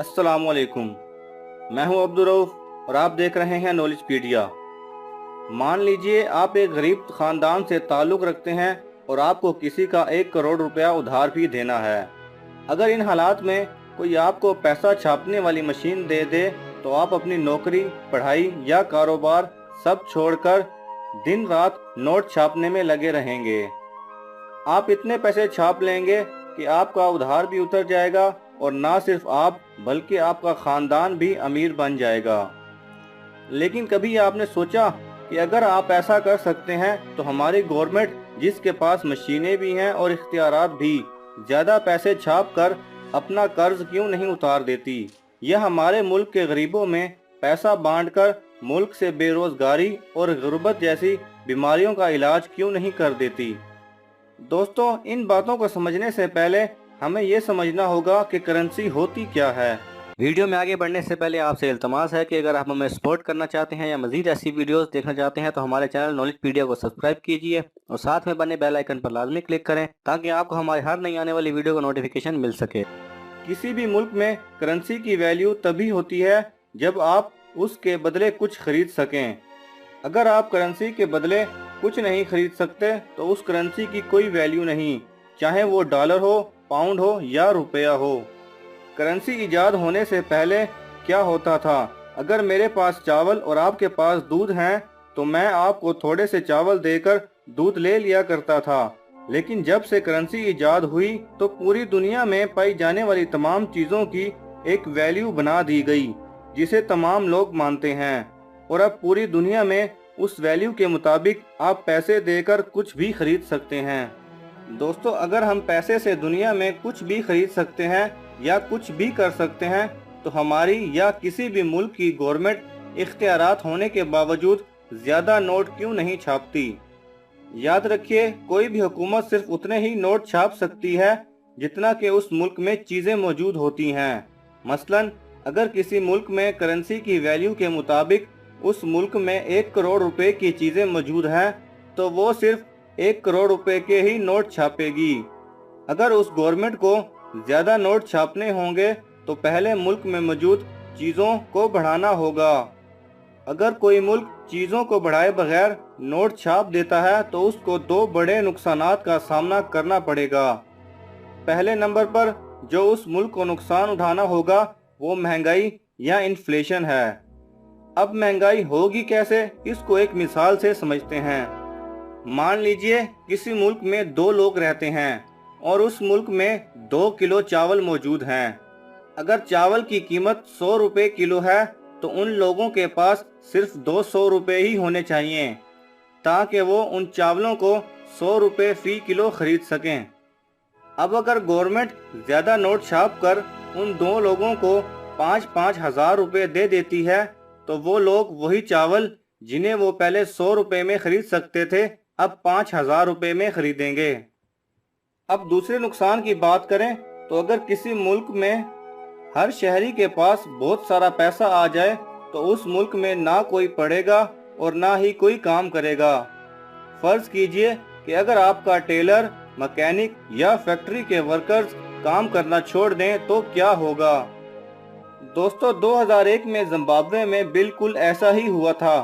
अस्सलाम वालेकुम। मैं हूं अब्दुल रऊफ और आप देख रहे हैं नॉलेजपीडिया। मान लीजिए आप एक गरीब खानदान से ताल्लुक़ रखते हैं और आपको किसी का 1 करोड़ रुपया उधार भी देना है। अगर इन हालात में कोई आपको पैसा छापने वाली मशीन दे दे तो आप अपनी नौकरी, पढ़ाई या कारोबार सब छोड़कर दिन रात नोट छापने में लगे रहेंगे। आप इतने पैसे छाप लेंगे कि आपका उधार भी उतर जाएगा और ना सिर्फ आप बल्कि आपका खानदान भी अमीर बन जाएगा। लेकिन कभी आपने सोचा कि अगर आप ऐसा कर सकते हैं तो हमारी गवर्नमेंट, जिसके पास मशीनें भी हैं और इख्तियारात भी, ज़्यादा पैसे छाप कर अपना कर्ज क्यों नहीं उतार देती, यह हमारे मुल्क के गरीबों में पैसा बांटकर मुल्क से बेरोजगारी और गुर्बत जैसी बीमारियों का इलाज क्यों नहीं कर देती। दोस्तों, इन बातों को समझने से पहले हमें ये समझना होगा कि करेंसी होती क्या है। वीडियो में आगे बढ़ने से पहले आपसे इल्तमास है कि अगर आप हमें सपोर्ट करना चाहते हैं या मजीद ऐसी वीडियोस देखना चाहते हैं तो हमारे चैनल नॉलेजपीडिया को सब्सक्राइब कीजिए और साथ में बने बेल आइकन पर लाजमी क्लिक करें ताकि आपको हमारे हर नई आने वाली वीडियो का नोटिफिकेशन मिल सके। किसी भी मुल्क में करेंसी की वैल्यू तभी होती है जब आप उसके बदले कुछ खरीद सकें। अगर आप करेंसी के बदले कुछ नहीं खरीद सकते तो उस करेंसी की कोई वैल्यू नहीं, चाहे वो डॉलर हो, पाउंड हो या रुपया हो। करेंसी इजाद होने से पहले क्या होता था? अगर मेरे पास चावल और आपके पास दूध हैं तो मैं आपको थोड़े से चावल देकर दूध ले लिया करता था। लेकिन जब से करेंसी इजाद हुई तो पूरी दुनिया में पाई जाने वाली तमाम चीज़ों की एक वैल्यू बना दी गई जिसे तमाम लोग मानते हैं, और अब पूरी दुनिया में उस वैल्यू के मुताबिक आप पैसे देकर कुछ भी खरीद सकते हैं। दोस्तों, अगर हम पैसे से दुनिया में कुछ भी खरीद सकते हैं या कुछ भी कर सकते हैं तो हमारी या किसी भी मुल्क की गवर्नमेंट इख्तियारात होने के बावजूद ज़्यादा नोट क्यों नहीं छापती? याद रखिए, कोई भी हुकूमत सिर्फ उतने ही नोट छाप सकती है जितना कि उस मुल्क में चीज़ें मौजूद होती हैं। मसलन अगर किसी मुल्क में करेंसी की वैल्यू के मुताबिक उस मुल्क में 1 करोड़ रुपए की चीज़ें मौजूद हैं तो वो सिर्फ 1 करोड़ रुपए के ही नोट छापेगी। अगर उस गवर्नमेंट को ज़्यादा नोट छापने होंगे तो पहले मुल्क में मौजूद चीज़ों को बढ़ाना होगा। अगर कोई मुल्क चीज़ों को बढ़ाए बगैर नोट छाप देता है तो उसको दो बड़े नुकसानात का सामना करना पड़ेगा। पहले नंबर पर जो उस मुल्क को नुकसान उठाना होगा वो महंगाई या इन्फ्लेशन है। अब महंगाई होगी कैसे, इसको एक मिसाल से समझते हैं। मान लीजिए किसी मुल्क में 2 लोग रहते हैं और उस मुल्क में 2 किलो चावल मौजूद हैं। अगर चावल की कीमत 100 रुपये किलो है तो उन लोगों के पास सिर्फ 200 रुपये ही होने चाहिए ताकि वो उन चावलों को 100 रुपये फी किलो खरीद सकें। अब अगर गवर्नमेंट ज़्यादा नोट छाप कर उन 2 लोगों को 5-5 हज़ार रुपये दे देती है तो वो लोग वही चावल जिन्हें वो पहले 100 रुपये में खरीद सकते थे अब 5,000 रुपये में खरीदेंगे। अब दूसरे नुकसान की बात करें तो अगर किसी मुल्क में हर शहरी के पास बहुत सारा पैसा आ जाए तो उस मुल्क में ना कोई पढ़ेगा और ना ही कोई काम करेगा। फर्ज कीजिए कि अगर आपका टेलर, मैकेनिक या फैक्ट्री के वर्कर्स काम करना छोड़ दें तो क्या होगा? दोस्तों, 2001 में जिम्बाब्वे में बिल्कुल ऐसा ही हुआ था।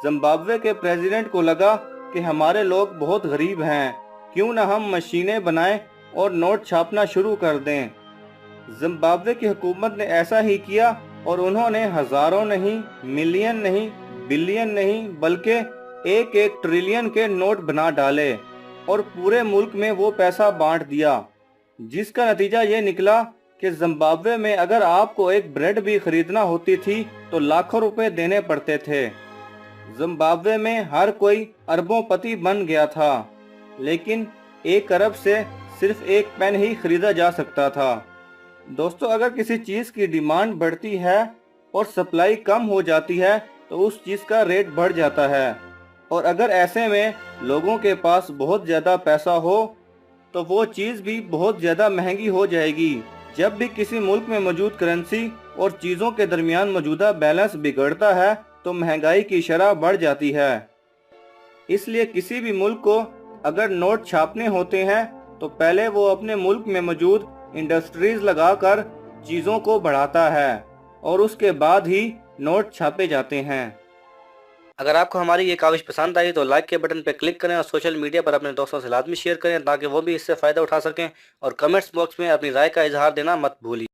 जिम्बाब्वे के प्रेसिडेंट को लगा कि हमारे लोग बहुत गरीब हैं, क्यों ना हम मशीनें बनाएं और नोट छापना शुरू कर दें। जिम्बाब्वे की हुकूमत ने ऐसा ही किया और उन्होंने हजारों नहीं, मिलियन नहीं, बिलियन नहीं बल्कि 1-1 ट्रिलियन के नोट बना डाले और पूरे मुल्क में वो पैसा बांट दिया, जिसका नतीजा ये निकला कि जिम्बाब्वे में अगर आपको एक ब्रेड भी खरीदना होती थी तो लाखों रुपए देने पड़ते थे। जिम्बाब्वे में हर कोई अरबोंपति बन गया था, लेकिन 1 अरब से सिर्फ एक पेन ही खरीदा जा सकता था। दोस्तों, अगर किसी चीज़ की डिमांड बढ़ती है और सप्लाई कम हो जाती है तो उस चीज़ का रेट बढ़ जाता है, और अगर ऐसे में लोगों के पास बहुत ज़्यादा पैसा हो तो वो चीज़ भी बहुत ज़्यादा महंगी हो जाएगी। जब भी किसी मुल्क में मौजूद करेंसी और चीज़ों के दरमियान मौजूदा बैलेंस बिगड़ता है तो महंगाई की शरह बढ़ जाती है। इसलिए किसी भी मुल्क को अगर नोट छापने होते हैं तो पहले वो अपने मुल्क में मौजूद इंडस्ट्रीज लगाकर چیزوں کو بڑھاتا ہے اور اس کے بعد ہی نوٹ چھاپے جاتے ہیں۔ اگر آپ کو ہماری یہ کاوش پسند آئی تو لائک کے بٹن پہ کلک کریں اور سوشل میڈیا پر اپنے دوستوں سے لازمی شیئر کریں تاکہ وہ بھی اس سے فائدہ اٹھا سکیں، اور کمنٹس باکس میں اپنی رائے کا اظہار دینا مت بھولیے۔